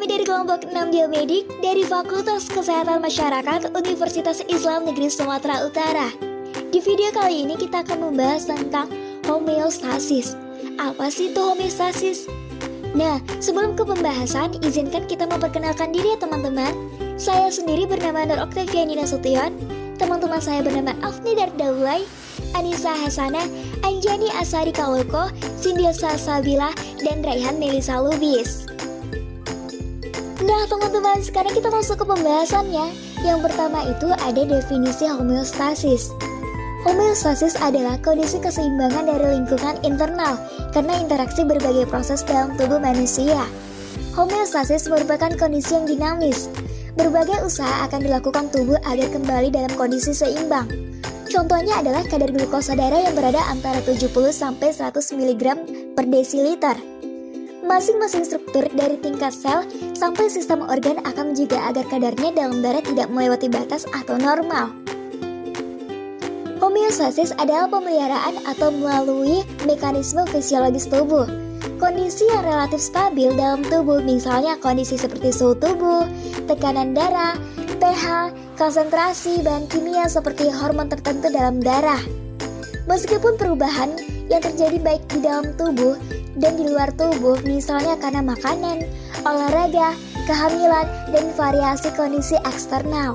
kami dari kelompok 6 Biomedik dari Fakultas Kesehatan Masyarakat Universitas Islam Negeri Sumatera Utara. Di video kali ini kita akan membahas tentang homeostasis. Apa sih itu homeostasis? Nah, sebelum ke pembahasan, izinkan kita memperkenalkan diri ya teman-teman. Saya sendiri bernama Nur Oktaviani Nasution, teman-teman saya bernama Afni Dardaulay, Anissa Hasana, Anjani Asari Kaloko, Cynthia Salsabila, dan Raihan Melisa Lubis. Nah teman-teman, sekarang kita masuk ke pembahasannya. Yang pertama itu ada definisi homeostasis. Homeostasis adalah kondisi keseimbangan dari lingkungan internal karena interaksi berbagai proses dalam tubuh manusia. Homeostasis merupakan kondisi yang dinamis. Berbagai usaha akan dilakukan tubuh agar kembali dalam kondisi seimbang. Contohnya adalah kadar glukosa darah yang berada antara 70-100 mg per desiliter. Masing-masing struktur dari tingkat sel sampai sistem organ akan menjaga agar kadarnya dalam darah tidak melewati batas atau normal. Homeostasis adalah pemeliharaan atau melalui mekanisme fisiologis tubuh. Kondisi yang relatif stabil dalam tubuh, misalnya kondisi seperti suhu tubuh, tekanan darah, pH, konsentrasi bahan kimia seperti hormon tertentu dalam darah. Meskipun perubahan yang terjadi baik di dalam tubuh dan di luar tubuh, misalnya karena makanan, olahraga, kehamilan, dan variasi kondisi eksternal.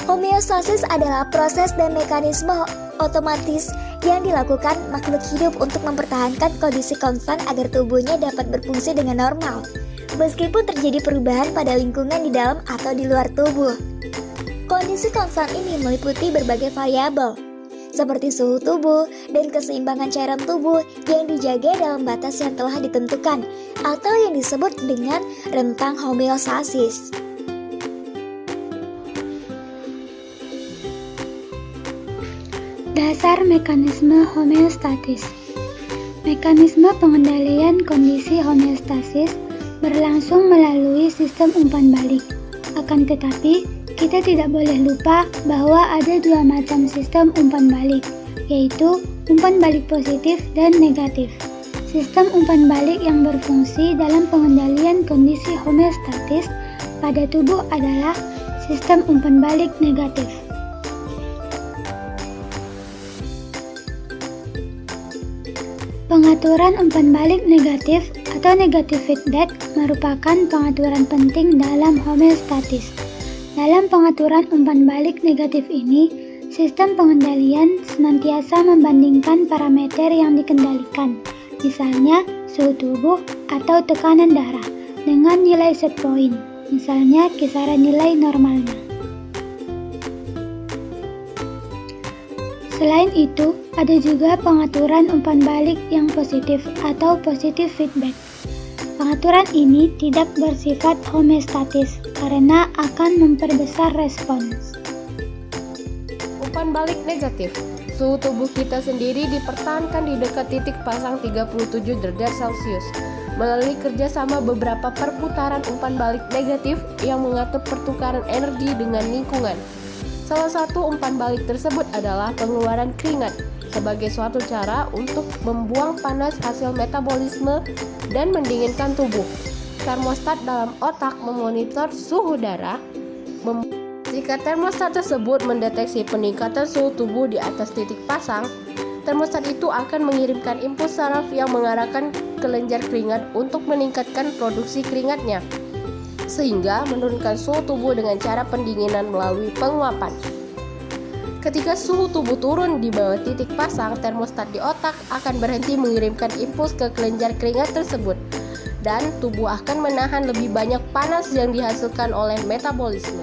Homeostasis adalah proses dan mekanisme otomatis yang dilakukan makhluk hidup untuk mempertahankan kondisi konstan agar tubuhnya dapat berfungsi dengan normal, meskipun terjadi perubahan pada lingkungan di dalam atau di luar tubuh. Kondisi konstan ini meliputi berbagai variabel, seperti suhu tubuh dan keseimbangan cairan tubuh yang dijaga dalam batas yang telah ditentukan atau yang disebut dengan rentang homeostasis. Dasar mekanisme homeostatis. Mekanisme pengendalian kondisi homeostasis berlangsung melalui sistem umpan balik. Akan tetapi, kita tidak boleh lupa bahwa ada dua macam sistem umpan balik, yaitu umpan balik positif dan negatif. Sistem umpan balik yang berfungsi dalam pengendalian kondisi homeostatis pada tubuh adalah sistem umpan balik negatif. Pengaturan umpan balik negatif atau negative feedback merupakan pengaturan penting dalam homeostatis. Dalam pengaturan umpan balik negatif ini, sistem pengendalian senantiasa membandingkan parameter yang dikendalikan, misalnya suhu tubuh atau tekanan darah, dengan nilai set point, misalnya kisaran nilai normalnya. Selain itu, ada juga pengaturan umpan balik yang positif atau positive feedback. Pengaturan ini tidak bersifat homeostatis karena akan memperbesar respons. Umpan balik negatif. Suhu tubuh kita sendiri dipertahankan di dekat titik pasang 37 derajat Celcius melalui kerjasama beberapa perputaran umpan balik negatif yang mengatur pertukaran energi dengan lingkungan. Salah satu umpan balik tersebut adalah pengeluaran keringat sebagai suatu cara untuk membuang panas hasil metabolisme dan mendinginkan tubuh. Termostat dalam otak memonitor suhu darah. Jika termostat tersebut mendeteksi peningkatan suhu tubuh di atas titik pasang, termostat itu akan mengirimkan impuls saraf yang mengarahkan kelenjar keringat untuk meningkatkan produksi keringatnya, sehingga menurunkan suhu tubuh dengan cara pendinginan melalui penguapan. Ketika suhu tubuh turun di bawah titik pasang, termostat di otak akan berhenti mengirimkan impuls ke kelenjar keringat tersebut, dan tubuh akan menahan lebih banyak panas yang dihasilkan oleh metabolisme.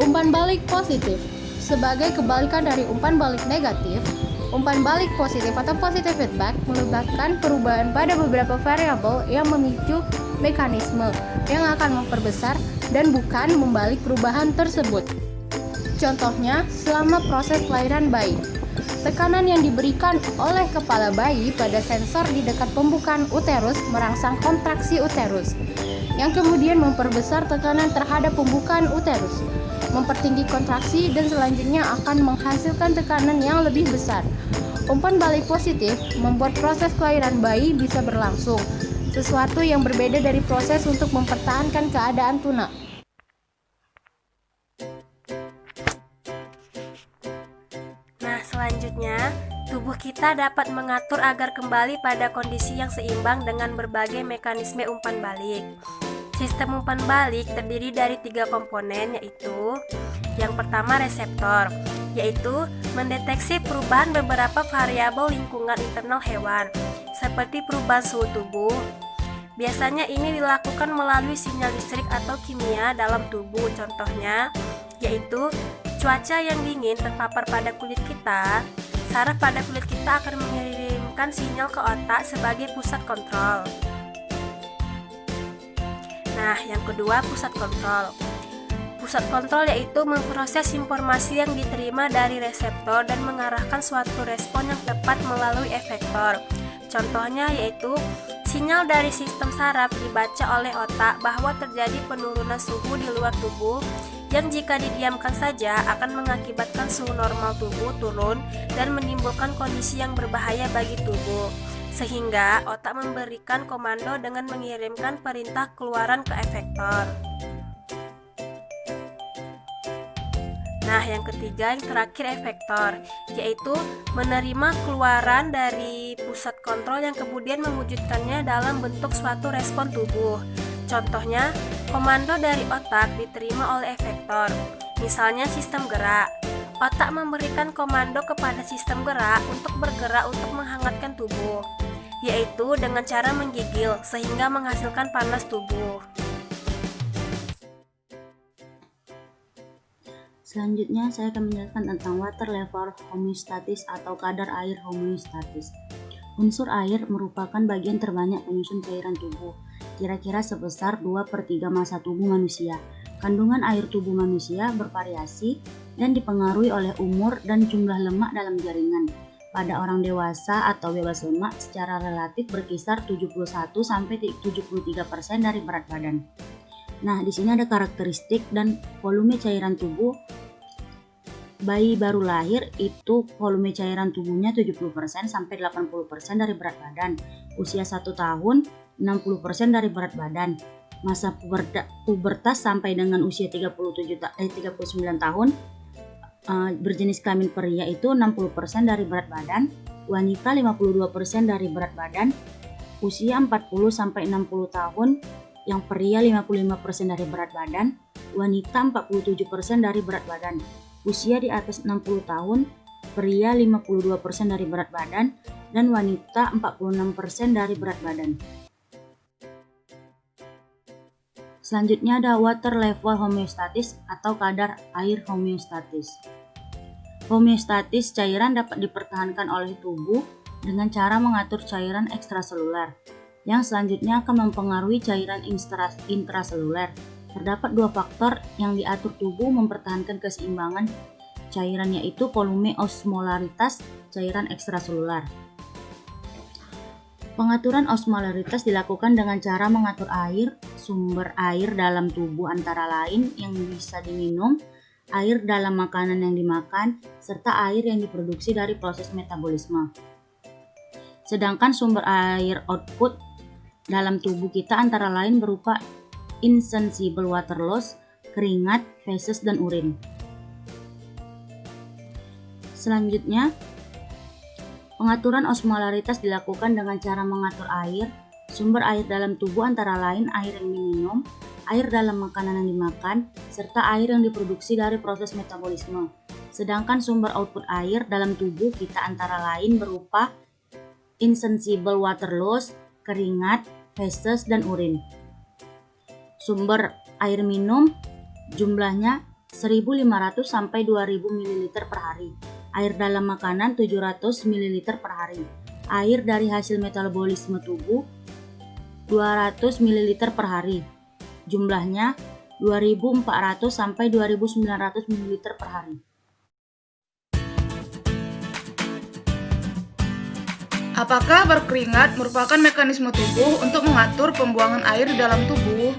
Umpan balik positif. Sebagai kebalikan dari umpan balik negatif, umpan balik positif atau positive feedback melibatkan perubahan pada beberapa variabel yang memicu mekanisme yang akan memperbesar dan bukan membalik perubahan tersebut. Contohnya, selama proses kelahiran bayi, tekanan yang diberikan oleh kepala bayi pada sensor di dekat pembukaan uterus merangsang kontraksi uterus, yang kemudian memperbesar tekanan terhadap pembukaan uterus, mempertinggi kontraksi, dan selanjutnya akan menghasilkan tekanan yang lebih besar. Umpan balik positif membuat proses kelahiran bayi bisa berlangsung sesuatu yang berbeda dari proses untuk mempertahankan keadaan tuna. Nah, selanjutnya, tubuh kita dapat mengatur agar kembali pada kondisi yang seimbang dengan berbagai mekanisme umpan balik. Sistem umpan balik terdiri dari 3 komponen, yaitu yang pertama reseptor, yaitu mendeteksi perubahan beberapa variabel lingkungan internal hewan, seperti perubahan suhu tubuh. Biasanya ini dilakukan melalui sinyal listrik atau kimia dalam tubuh, contohnya yaitu cuaca yang dingin terpapar pada kulit kita. Saraf pada kulit kita akan mengirimkan sinyal ke otak sebagai pusat kontrol. Nah, yang kedua pusat kontrol. Pusat kontrol yaitu memproses informasi yang diterima dari reseptor dan mengarahkan suatu respon yang tepat melalui efektor. Contohnya yaitu sinyal dari sistem saraf dibaca oleh otak bahwa terjadi penurunan suhu di luar tubuh yang jika didiamkan saja akan mengakibatkan suhu normal tubuh turun dan menimbulkan kondisi yang berbahaya bagi tubuh. Sehingga otak memberikan komando dengan mengirimkan perintah keluaran ke efektor. Nah, yang ketiga, yang terakhir efektor, yaitu menerima keluaran dari pusat kontrol yang kemudian mewujudkannya dalam bentuk suatu respon tubuh. Contohnya, komando dari otak diterima oleh efektor, misalnya sistem gerak. Otak memberikan komando kepada sistem gerak untuk bergerak untuk menghangatkan tubuh, yaitu dengan cara menggigil sehingga menghasilkan panas tubuh. Selanjutnya saya akan menjelaskan tentang water level homeostatis atau kadar air homeostatis. Unsur air merupakan bagian terbanyak penyusun cairan tubuh, kira-kira sebesar 2/3 massa tubuh manusia. Kandungan air tubuh manusia bervariasi dan dipengaruhi oleh umur dan jumlah lemak dalam jaringan. Pada orang dewasa atau bebas lemak secara relatif berkisar 71-73% dari berat badan. Nah, di sini ada karakteristik dan volume cairan tubuh. Bayi baru lahir itu volume cairan tubuhnya 70% sampai 80% dari berat badan. Usia 1 tahun 60% dari berat badan. Masa pubertas sampai dengan usia 39 tahun. Berjenis kelamin pria itu 60% dari berat badan, wanita 52% dari berat badan. Usia 40 sampai 60 tahun, yang pria 55% dari berat badan, wanita 47% dari berat badan. Usia di atas 60 tahun, pria 52% dari berat badan, dan wanita 46% dari berat badan. Selanjutnya ada water level homeostatis atau kadar air homeostatis. Homeostatis cairan dapat dipertahankan oleh tubuh dengan cara mengatur cairan ekstraseluler, yang selanjutnya akan mempengaruhi cairan intraseluler. Terdapat 2 faktor yang diatur tubuh mempertahankan keseimbangan cairan, yaitu volume osmolaritas cairan ekstraseluler. Pengaturan osmolaritas dilakukan dengan cara mengatur air, sumber air dalam tubuh antara lain yang bisa diminum, air dalam makanan yang dimakan, serta air yang diproduksi dari proses metabolisme. Sedangkan sumber air output dalam tubuh kita antara lain berupa insensible water loss, keringat, feses, dan urin. Selanjutnya, pengaturan osmolaritas dilakukan dengan cara mengatur air, sumber air dalam tubuh antara lain air yang diminum, air dalam makanan yang dimakan, serta air yang diproduksi dari proses metabolisme. Sedangkan sumber output air dalam tubuh kita antara lain berupa insensible water loss, keringat, feses, dan urin. Sumber air minum jumlahnya 1.500 sampai 2.000 ml per hari. Air dalam makanan 700 ml per hari. Air dari hasil metabolisme tubuh 200 ml per hari. Jumlahnya 2.400 sampai 2.900 ml per hari. Apakah berkeringat merupakan mekanisme tubuh untuk mengatur pembuangan air di dalam tubuh?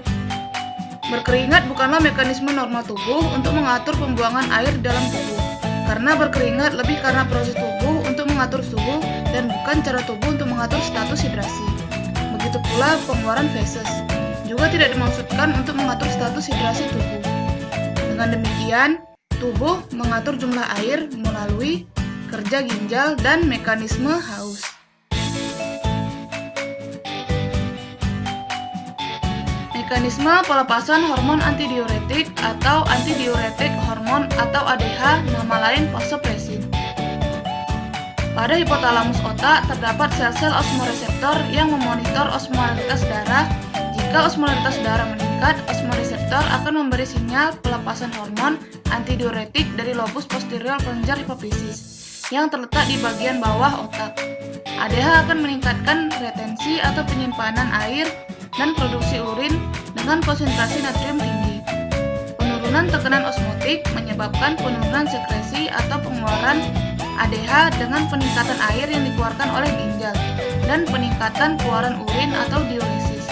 Berkeringat bukanlah mekanisme normal tubuh untuk mengatur pembuangan air di dalam tubuh. Karena berkeringat lebih karena proses tubuh untuk mengatur suhu dan bukan cara tubuh untuk mengatur status hidrasi. Begitu pula pengeluaran feses juga tidak dimaksudkan untuk mengatur status hidrasi tubuh. Dengan demikian, tubuh mengatur jumlah air melalui kerja ginjal dan mekanisme haus. Mekanisme pelepasan hormon antidiuretik atau antidiuretik hormon atau ADH, nama lain vasopresin. Pada hipotalamus otak terdapat sel-sel osmoreseptor yang memonitor osmolaritas darah. Jika osmolaritas darah meningkat, osmoreseptor akan memberi sinyal pelepasan hormon antidiuretik dari lobus posterior kelenjar hipofisis yang terletak di bagian bawah otak. ADH akan meningkatkan retensi atau penyimpanan air dan produksi urin dengan konsentrasi natrium tinggi. Penurunan tekanan osmotik menyebabkan penurunan sekresi atau pengeluaran ADH dengan peningkatan air yang dikeluarkan oleh ginjal dan peningkatan keluaran urin atau diuresis.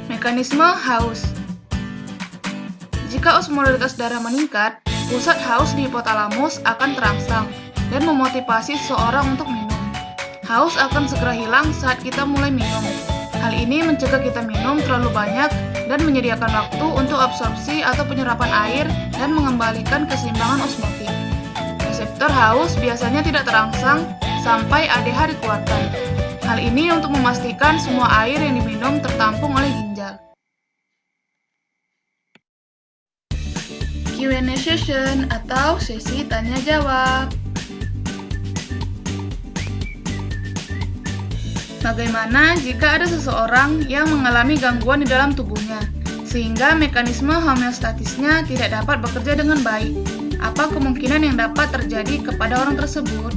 Mekanisme haus. Jika osmolaritas darah meningkat, pusat haus di hipotalamus akan terangsang dan memotivasi seseorang untuk minum. Haus akan segera hilang saat kita mulai minum. Hal ini mencegah kita minum terlalu banyak dan menyediakan waktu untuk absorpsi atau penyerapan air dan mengembalikan keseimbangan osmotik. Reseptor haus biasanya tidak terangsang sampai ADH dikeluarkan. Hal ini untuk memastikan semua air yang diminum tertampung oleh ginjal. Q&A session atau sesi tanya jawab. Bagaimana jika ada seseorang yang mengalami gangguan di dalam tubuhnya, sehingga mekanisme homeostatisnya tidak dapat bekerja dengan baik? Apa kemungkinan yang dapat terjadi kepada orang tersebut?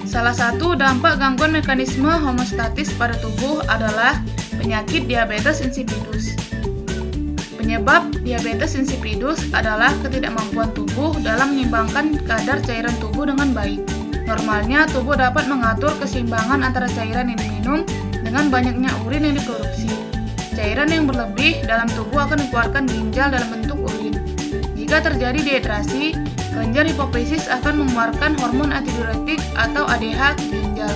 Salah satu dampak gangguan mekanisme homeostatis pada tubuh adalah penyakit diabetes insipidus. Penyebab diabetes insipidus adalah ketidakmampuan tubuh dalam menyeimbangkan kadar cairan tubuh dengan baik. Normalnya, tubuh dapat mengatur keseimbangan antara cairan yang diminum dengan banyaknya urin yang diproduksi. Cairan yang berlebih dalam tubuh akan dikeluarkan ginjal dalam bentuk urin. Jika terjadi dehidrasi, kelenjar hipofisis akan mengeluarkan hormon antidiuretik atau ADH ke ginjal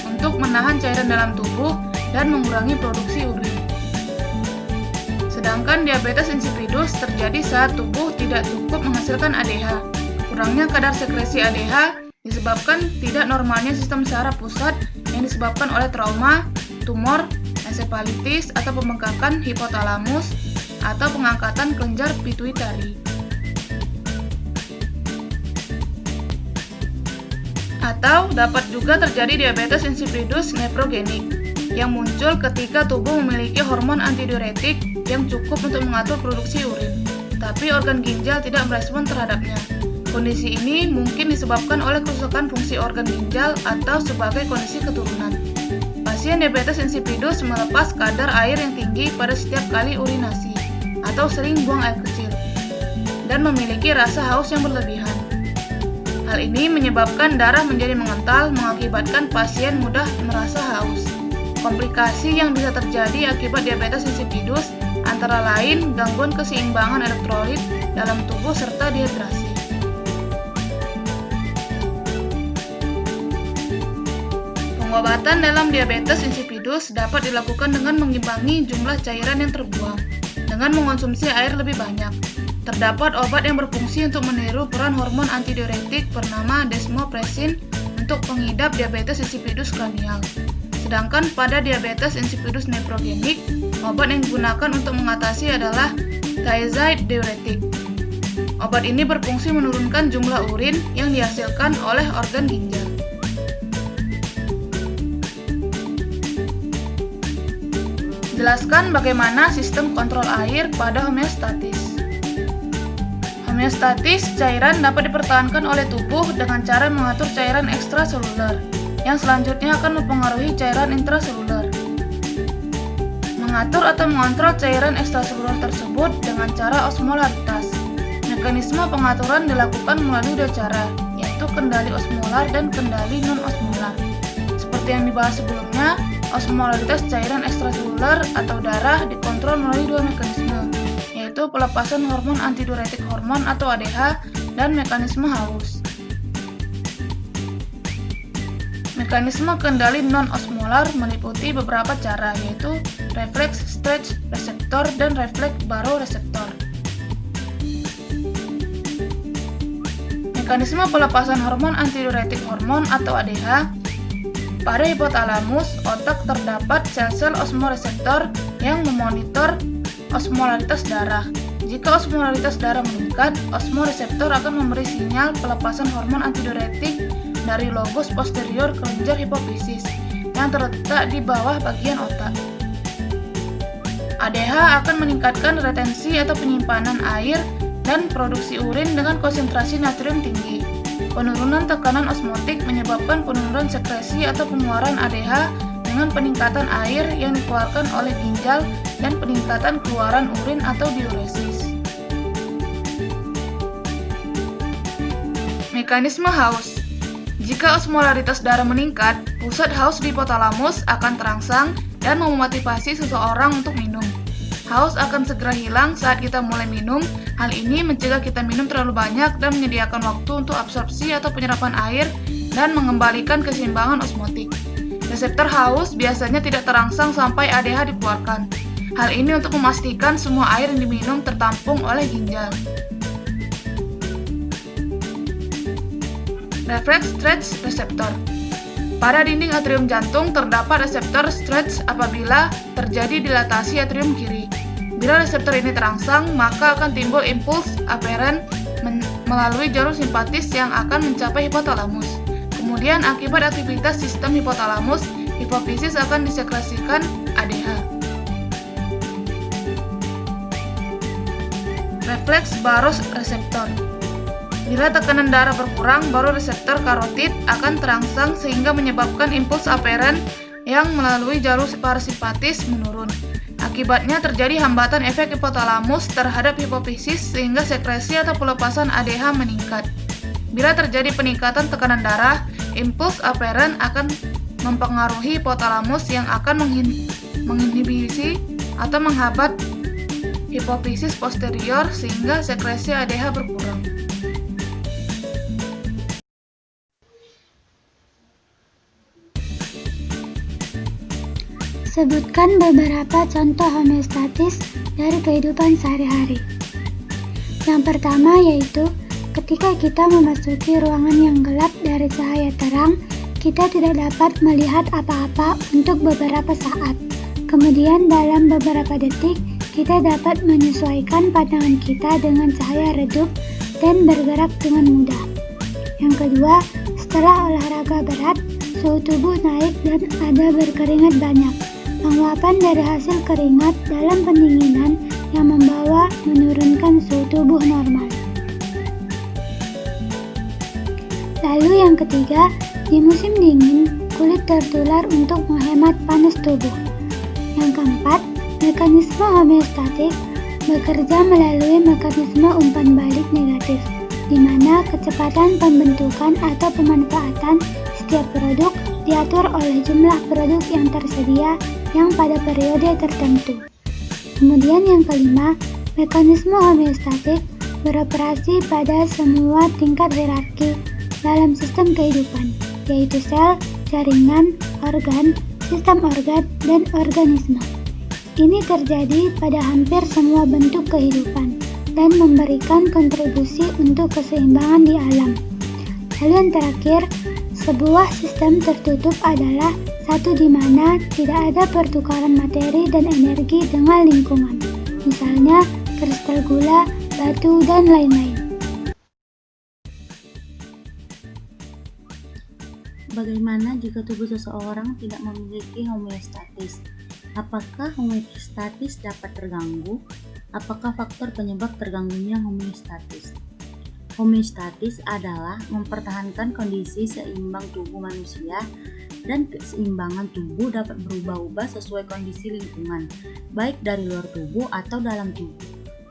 untuk menahan cairan dalam tubuh dan mengurangi produksi urin. Sedangkan diabetes insipidus terjadi saat tubuh tidak cukup menghasilkan ADH. Kurangnya kadar sekresi ADH disebabkan tidak normalnya sistem saraf pusat yang disebabkan oleh trauma, tumor, ensefalitis atau pembengkakan hipotalamus atau pengangkatan kelenjar pituitari. Atau dapat juga terjadi diabetes insipidus nefrogenik yang muncul ketika tubuh memiliki hormon antidiuretik yang cukup untuk mengatur produksi urin, tapi organ ginjal tidak merespon terhadapnya. Kondisi ini mungkin disebabkan oleh kerusakan fungsi organ ginjal atau sebagai kondisi keturunan. Pasien diabetes insipidus melepas kadar air yang tinggi pada setiap kali urinasi atau sering buang air kecil dan memiliki rasa haus yang berlebihan. Hal ini menyebabkan darah menjadi mengental, mengakibatkan pasien mudah merasa haus. Komplikasi yang bisa terjadi akibat diabetes insipidus antara lain gangguan keseimbangan elektrolit dalam tubuh serta dehidrasi. Pengobatan dalam diabetes insipidus dapat dilakukan dengan mengimbangi jumlah cairan yang terbuang dengan mengonsumsi air lebih banyak. Terdapat obat yang berfungsi untuk meniru peran hormon antidiuretik bernama desmopressin untuk pengidap diabetes insipidus kranial. Sedangkan pada diabetes insipidus nefrogenik, obat yang digunakan untuk mengatasi adalah thiazide diuretik. Obat ini berfungsi menurunkan jumlah urin yang dihasilkan oleh organ ginjal. Jelaskan bagaimana sistem kontrol air pada homeostatis. Homeostatis cairan dapat dipertahankan oleh tubuh dengan cara mengatur cairan ekstraseluler, yang selanjutnya akan mempengaruhi cairan intraseluler. Mengatur atau mengontrol cairan ekstraseluler tersebut dengan cara osmolaritas. Mekanisme pengaturan dilakukan melalui dua cara, yaitu kendali osmolar dan kendali non-osmolar. Seperti yang dibahas sebelumnya, osmolaritas cairan ekstraseluler atau darah dikontrol melalui dua mekanisme, yaitu pelepasan hormon antidiuretik hormon atau ADH dan mekanisme haus. Mekanisme kendali non-osmolar meliputi beberapa cara, yaitu refleks stretch reseptor dan refleks baroreseptor. Mekanisme pelepasan hormon antidiuretik hormon atau ADH. Pada hipotalamus otak terdapat sel-sel osmoreseptor yang memonitor osmolaritas darah. Jika osmolaritas darah meningkat, osmoreseptor akan memberi sinyal pelepasan hormon antidiuretik dari lobus posterior kelenjar hipofisis yang terletak di bawah bagian otak. ADH akan meningkatkan retensi atau penyimpanan air dan produksi urin dengan konsentrasi natrium tinggi. Penurunan tekanan osmotik menyebabkan penurunan sekresi atau pengeluaran ADH dengan peningkatan air yang dikeluarkan oleh ginjal dan peningkatan keluaran urin atau diuresis. Mekanisme haus. Jika osmolaritas darah meningkat, pusat haus di hipotalamus akan terangsang dan memotivasi seseorang untuk minum. Haus akan segera hilang saat kita mulai minum. Hal ini mencegah kita minum terlalu banyak dan menyediakan waktu untuk absorpsi atau penyerapan air dan mengembalikan keseimbangan osmotik. Reseptor haus biasanya tidak terangsang sampai ADH dikeluarkan. Hal ini untuk memastikan semua air yang diminum tertampung oleh ginjal. Refleks stretch reseptor. Pada dinding atrium jantung terdapat reseptor stretch apabila terjadi dilatasi atrium kiri. Bila reseptor ini terangsang, maka akan timbul impuls aferen melalui jalur simpatis yang akan mencapai hipotalamus. Kemudian akibat aktivitas sistem hipotalamus, hipofisis akan disekresikan ADH. Refleks baroreseptor. Bila tekanan darah berkurang, baroreseptor karotid akan terangsang sehingga menyebabkan impuls aferen yang melalui jalur parasimpatis menurun. Akibatnya terjadi hambatan efek hipotalamus terhadap hipofisis sehingga sekresi atau pelepasan ADH meningkat. Bila terjadi peningkatan tekanan darah, impuls aferen akan mempengaruhi hipotalamus yang akan menginhibisi atau menghambat hipofisis posterior sehingga sekresi ADH berkurang. Sebutkan beberapa contoh homeostatis dari kehidupan sehari-hari. Yang pertama yaitu ketika kita memasuki ruangan yang gelap dari cahaya terang, kita tidak dapat melihat apa-apa untuk beberapa saat. Kemudian dalam beberapa detik, kita dapat menyesuaikan pandangan kita dengan cahaya redup dan bergerak dengan mudah. Yang kedua, setelah olahraga berat, suhu tubuh naik dan ada berkeringat banyak. Penguapan dari hasil keringat dalam pendinginan yang membawa menurunkan suhu tubuh normal. Lalu yang ketiga, di musim dingin, kulit tertular untuk menghemat panas tubuh. Yang keempat, mekanisme homeostatik bekerja melalui mekanisme umpan balik negatif, di mana kecepatan pembentukan atau pemanfaatan setiap produk diatur oleh jumlah produk yang tersedia yang pada periode tertentu. Kemudian yang kelima, mekanisme homeostatik beroperasi pada semua tingkat hierarki dalam sistem kehidupan, yaitu sel, jaringan, organ, sistem organ, dan organisme. Ini terjadi pada hampir semua bentuk kehidupan dan memberikan kontribusi untuk keseimbangan di alam. Lalu yang terakhir, sebuah sistem tertutup adalah satu di mana tidak ada pertukaran materi dan energi dengan lingkungan, misalnya kristal gula, batu, dan lain-lain. Bagaimana jika tubuh seseorang tidak memiliki homeostatis? Apakah homeostatis dapat terganggu? Apakah faktor penyebab terganggunya homeostatis? Homeostatis adalah mempertahankan kondisi seimbang tubuh manusia, dan keseimbangan tubuh dapat berubah-ubah sesuai kondisi lingkungan, baik dari luar tubuh atau dalam tubuh.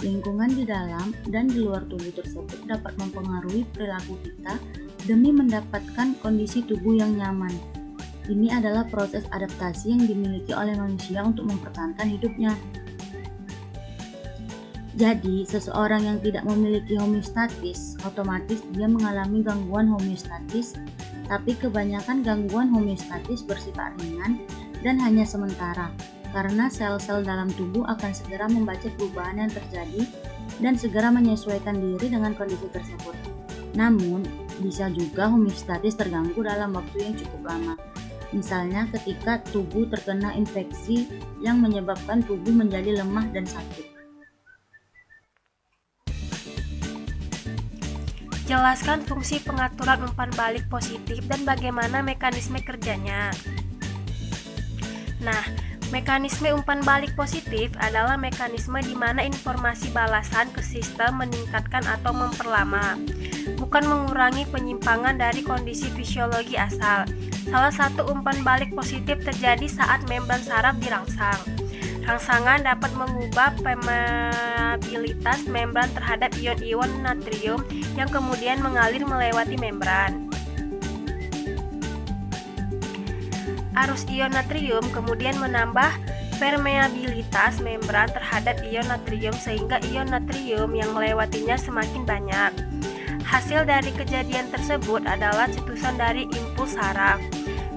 Lingkungan di dalam dan di luar tubuh tersebut dapat mempengaruhi perilaku kita demi mendapatkan kondisi tubuh yang nyaman. Ini adalah proses adaptasi yang dimiliki oleh manusia untuk mempertahankan hidupnya. Jadi, seseorang yang tidak memiliki homeostatis, otomatis dia mengalami gangguan homeostatis Tapi kebanyakan gangguan homeostatis bersifat ringan dan hanya sementara, karena sel-sel dalam tubuh akan segera membaca perubahan yang terjadi dan segera menyesuaikan diri dengan kondisi tersebut. Namun, bisa juga homeostatis terganggu dalam waktu yang cukup lama. Misalnya ketika tubuh terkena infeksi yang menyebabkan tubuh menjadi lemah dan sakit. Jelaskan fungsi pengaturan umpan balik positif dan bagaimana mekanisme kerjanya. Nah, mekanisme umpan balik positif adalah mekanisme di mana informasi balasan ke sistem meningkatkan atau memperlama, bukan mengurangi penyimpangan dari kondisi fisiologi asal. Salah satu umpan balik positif terjadi saat membran saraf dirangsang. Rangsangan dapat mengubah permeabilitas membran terhadap ion-ion natrium yang kemudian mengalir melewati membran. Arus ion natrium kemudian menambah permeabilitas membran terhadap ion natrium sehingga ion natrium yang melewatinya semakin banyak. Hasil dari kejadian tersebut adalah cetusan dari impuls saraf.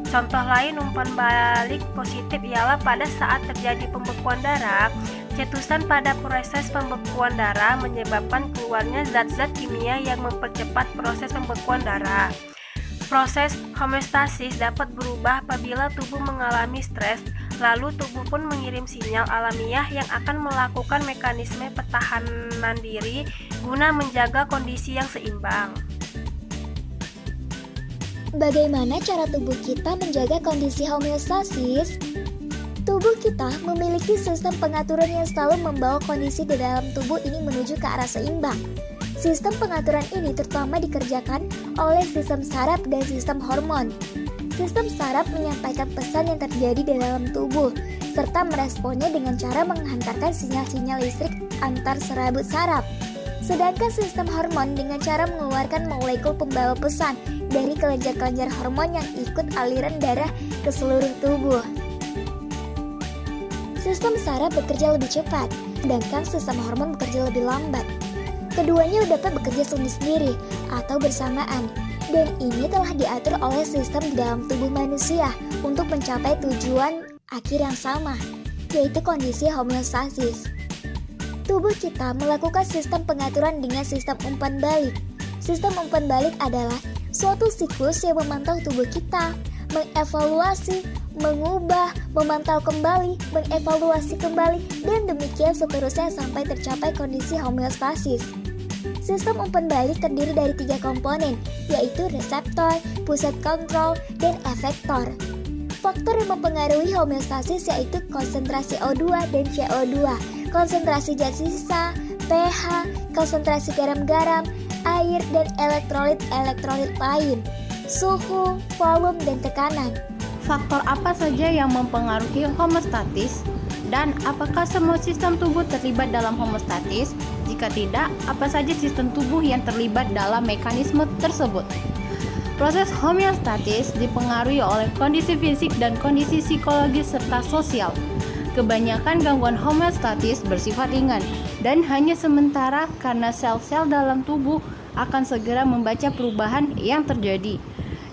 Contoh lain umpan balik positif ialah pada saat terjadi pembekuan darah, cetusan pada proses pembekuan darah menyebabkan keluarnya zat-zat kimia yang mempercepat proses pembekuan darah. Proses homeostasis dapat berubah apabila tubuh mengalami stres, lalu tubuh pun mengirim sinyal alamiah yang akan melakukan mekanisme pertahanan diri guna menjaga kondisi yang seimbang. Bagaimana cara tubuh kita menjaga kondisi homeostasis? Tubuh kita memiliki sistem pengaturan yang selalu membawa kondisi di dalam tubuh ini menuju ke arah seimbang. Sistem pengaturan ini terutama dikerjakan oleh sistem saraf dan sistem hormon. Sistem saraf menyampaikan pesan yang terjadi di dalam tubuh, serta meresponnya dengan cara menghantarkan sinyal-sinyal listrik antar serabut saraf. Sedangkan sistem hormon dengan cara mengeluarkan molekul pembawa pesan dari kelenjar-kelenjar hormon yang ikut aliran darah ke seluruh tubuh. Sistem saraf bekerja lebih cepat, sedangkan sistem hormon bekerja lebih lambat. Keduanya dapat bekerja sendiri-sendiri atau bersamaan, dan ini telah diatur oleh sistem di dalam tubuh manusia untuk mencapai tujuan akhir yang sama, yaitu kondisi homeostasis. Tubuh kita melakukan sistem pengaturan dengan sistem umpan balik. Sistem umpan balik adalah suatu siklus yang memantau tubuh kita, mengevaluasi, mengubah, memantau kembali, mengevaluasi kembali, dan demikian seterusnya sampai tercapai kondisi homeostasis. Sistem umpan balik terdiri dari 3 komponen, yaitu reseptor, pusat kontrol, dan efektor. Faktor yang mempengaruhi homeostasis yaitu konsentrasi O2 dan CO2, konsentrasi zat sisa, pH, konsentrasi garam-garam, air, dan elektrolit-elektrolit lain, suhu, volume, dan tekanan. Faktor apa saja yang mempengaruhi homeostatis? Dan apakah semua sistem tubuh terlibat dalam homeostatis? Jika tidak, apa saja sistem tubuh yang terlibat dalam mekanisme tersebut? Proses homeostatis dipengaruhi oleh kondisi fisik dan kondisi psikologis serta sosial. Kebanyakan gangguan homeostatis bersifat ringan dan hanya sementara karena sel-sel dalam tubuh akan segera membaca perubahan yang terjadi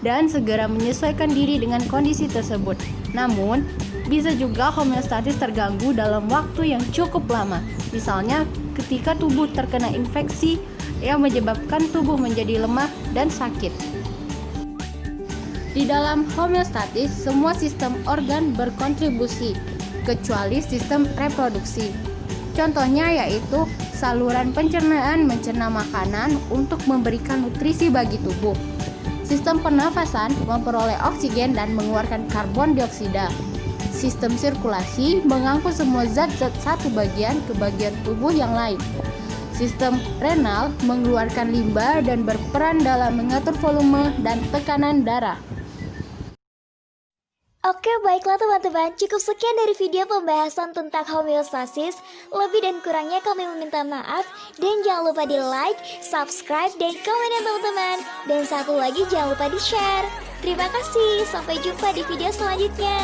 dan segera menyesuaikan diri dengan kondisi tersebut. Namun, bisa juga homeostatis terganggu dalam waktu yang cukup lama. Misalnya, ketika tubuh terkena infeksi yang menyebabkan tubuh menjadi lemah dan sakit. Di dalam homeostatis, semua sistem organ berkontribusi, kecuali sistem reproduksi. Contohnya yaitu saluran pencernaan mencerna makanan untuk memberikan nutrisi bagi tubuh. Sistem pernafasan memperoleh oksigen dan mengeluarkan karbon dioksida. Sistem sirkulasi mengangkut semua zat-zat satu bagian ke bagian tubuh yang lain. Sistem renal mengeluarkan limbah dan berperan dalam mengatur volume dan tekanan darah. Oke, baiklah teman-teman, cukup sekian dari video pembahasan tentang homeostasis. Lebih dan kurangnya kami meminta maaf. Dan jangan lupa di like, subscribe, dan komen ya teman-teman. Dan satu lagi jangan lupa di share. Terima kasih, sampai jumpa di video selanjutnya.